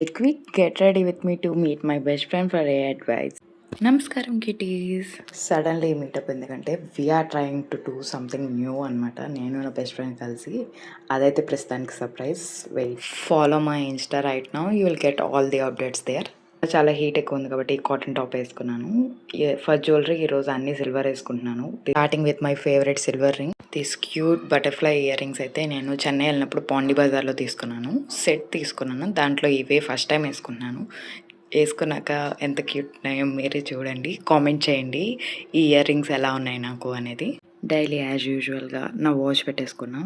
Quick, get ready with me to meet my best friend for a advice. నమస్కారం kitties. Suddenly meetup ఎందుకంటే we are trying to do something new అనమాట. నేను నా best friend కలిసి అదైతే ప్రస్తుతానికి surprise. Wait, follow my insta right now, you will get all the updates there. చాలా heat ఎక్కువ ఉంది కాబట్టి కాటన్ టాప్ వేసుకున్నాను. ఫర్ జ్యువెలరీ ఈరోజు అన్ని సిల్వర్ వేసుకుంటున్నాను. Starting with my favourite silver ring. This cute butterfly earrings అయితే నేను చెన్నై వెళ్ళినప్పుడు పాండి బజార్లో తీసుకున్నాను. సెట్ తీసుకున్నాను, దాంట్లో ఇవే ఫస్ట్ టైం వేసుకున్నాను. వేసుకున్నాక ఎంత క్యూట్ ఉన్నాయో మీరే చూడండి, కామెంట్ చేయండి ఈ ఇయర్ రింగ్స్ ఎలా ఉన్నాయి నాకు అనేది. డైలీ యాజ్ యూజువల్గా నా వాచ్ పెట్టేసుకున్నా.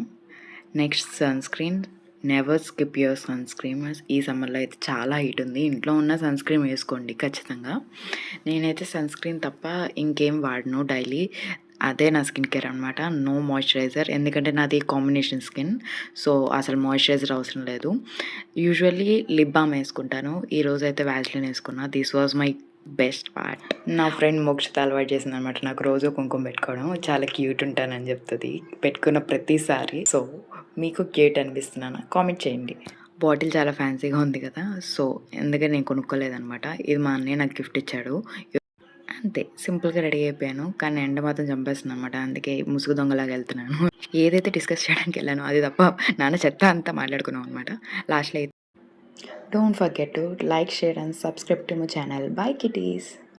Next sunscreen. Never skip your sunscreen. ఈ సమ్మర్లో అయితే చాలా హీట్ ఉంది, ఇంట్లో ఉన్న సన్ స్క్రీన్ వేసుకోండి ఖచ్చితంగా. నేనైతే సన్ స్క్రీన్ తప్ప ఇంకేం వాడను డైలీ. అదే నా స్కిన్ కేర్ అనమాట. నో మాయిశ్చరైజర్, ఎందుకంటే నాది కాంబినేషన్ స్కిన్, సో అసలు మాయిశ్చరైజర్ అవసరం లేదు. యూజువల్లీ లిప్ బామ్ వేసుకుంటాను, ఈరోజు అయితే వ్యాజ్లిన్ వేసుకున్నా. This was my best part. నా ఫ్రెండ్ మోక్షిత అలవాటు చేసింది అనమాట నాకు రోజు కుంకుమ పెట్టుకోవడం. చాలా క్యూట్ ఉంటానని చెప్తుంది పెట్టుకున్న ప్రతిసారి. సో మీకు క్యూట్ అనిపిస్తున్నాను, కామెంట్ చేయండి. బాటిల్ చాలా ఫ్యాన్సీగా ఉంది కదా, సో ఎందుకని నేను కొనుక్కోలేదనమాట. ఇది మా అన్నయ్య నాకు గిఫ్ట్ ఇచ్చాడు. అంతే, సింపుల్గా రెడీ అయిపోయాను, కానీ ఎండ మాత్రం చంపేస్తుంది అనమాట. అందుకే ముసుగు దొంగలాగా వెళ్తున్నాను. ఏదైతే డిస్కస్ చేయడానికి వెళ్ళానో అది తప్ప నాన్న చెత్త అంతా మాట్లాడుకున్నాం అనమాట. లాస్ట్లో అయితే don't forget to like, share and subscribe to my channel. By kitties.